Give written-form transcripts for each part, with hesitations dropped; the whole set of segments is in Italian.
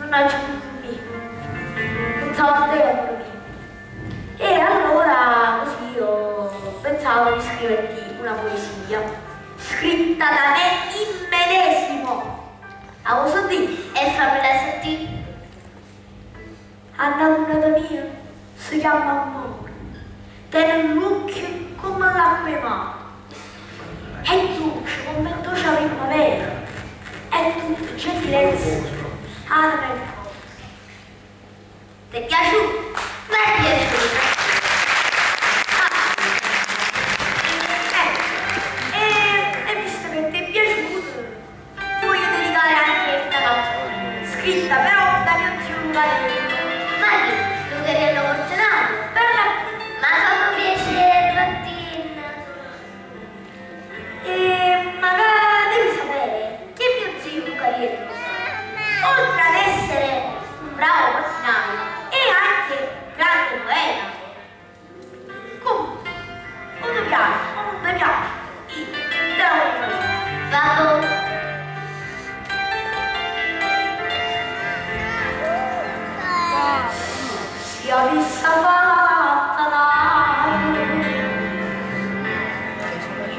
non aggiungi non so quando e allora così io pensavo di scriverti una poesia scritta da me in medesimo. La posso dire? E fammela sentire. Annamorata mia si chiama amore, tiene l'occhio come l'acqua in mano, è dolce come il dolce la primavera, è tutto gentilezza, anima e forza. Ti è piaciuto? Mi è piaciuta. E visto che ti è piaciuto, ti voglio dedicare anche una canzone, scritta però da mio zio Lucarello. Ma che? Lucarello Portolano? Ma fammi piacere, Mattina. Ma devi sapere che mio zio Lucarello, oltre ad essere un bravo portinaio, è anche grande poeta. Comunque, non ti piace, non ti piace, io te lo voglio dire. Vabbè. Sia vista fatta dare,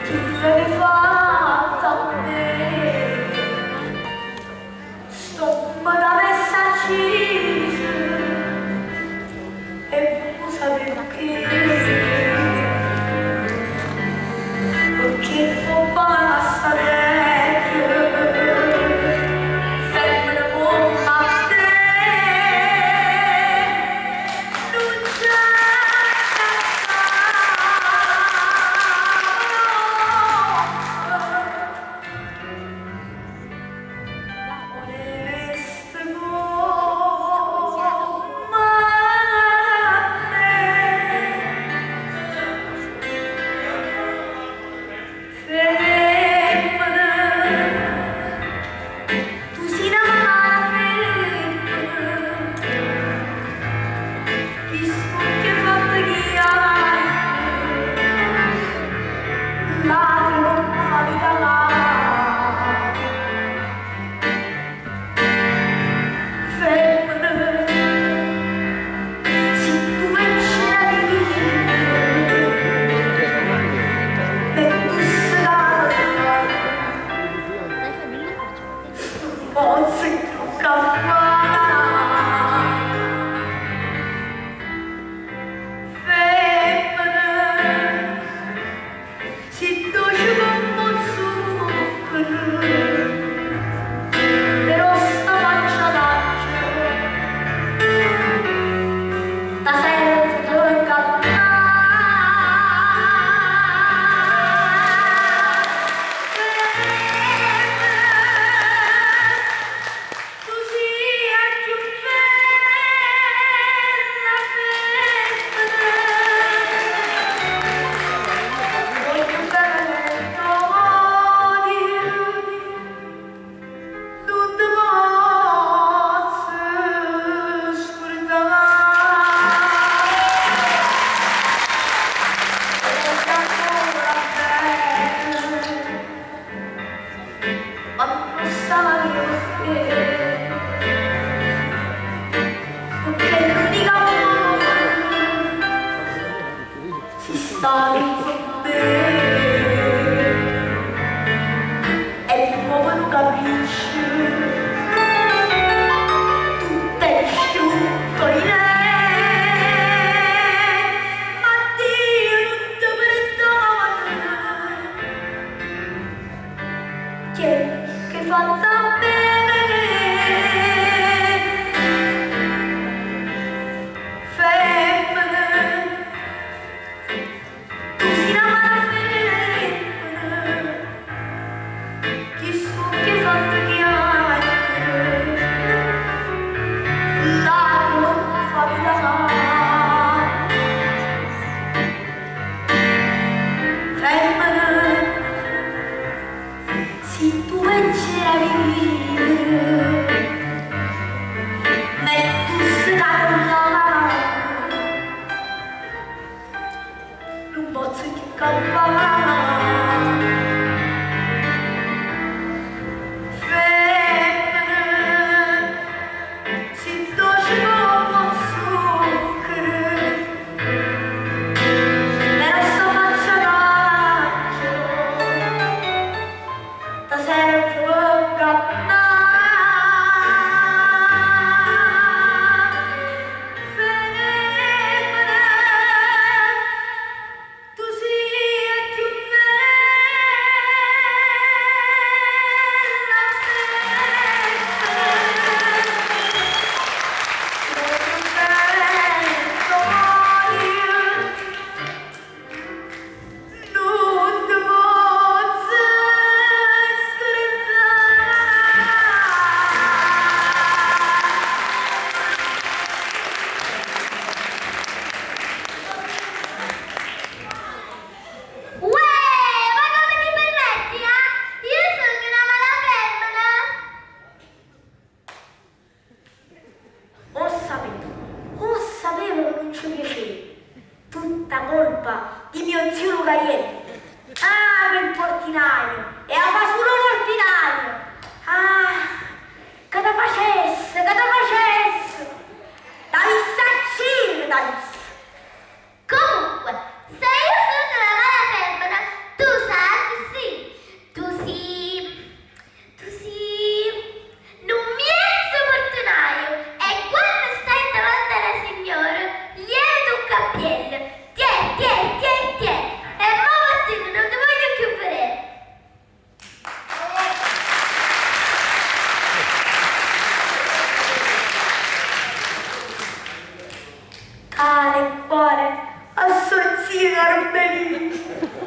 ti l'hai fatta a me, stomma da messa accesa, e non sapevo perché non basta vecchio, femmina come a te. carriere. Ah, quel portinaio, e a fa solo l'ordinario. Ah, che da facesse, da vissaccino, da vissa. Comunque, se io sono una mala femmina, tu sai tu sei un mezzo portinaio e quando stai davanti alla signora, gliene tocca a piede. Tiè. E mo Martino, non ti voglio più vedere. Care, cuore, assozzia Carmelino.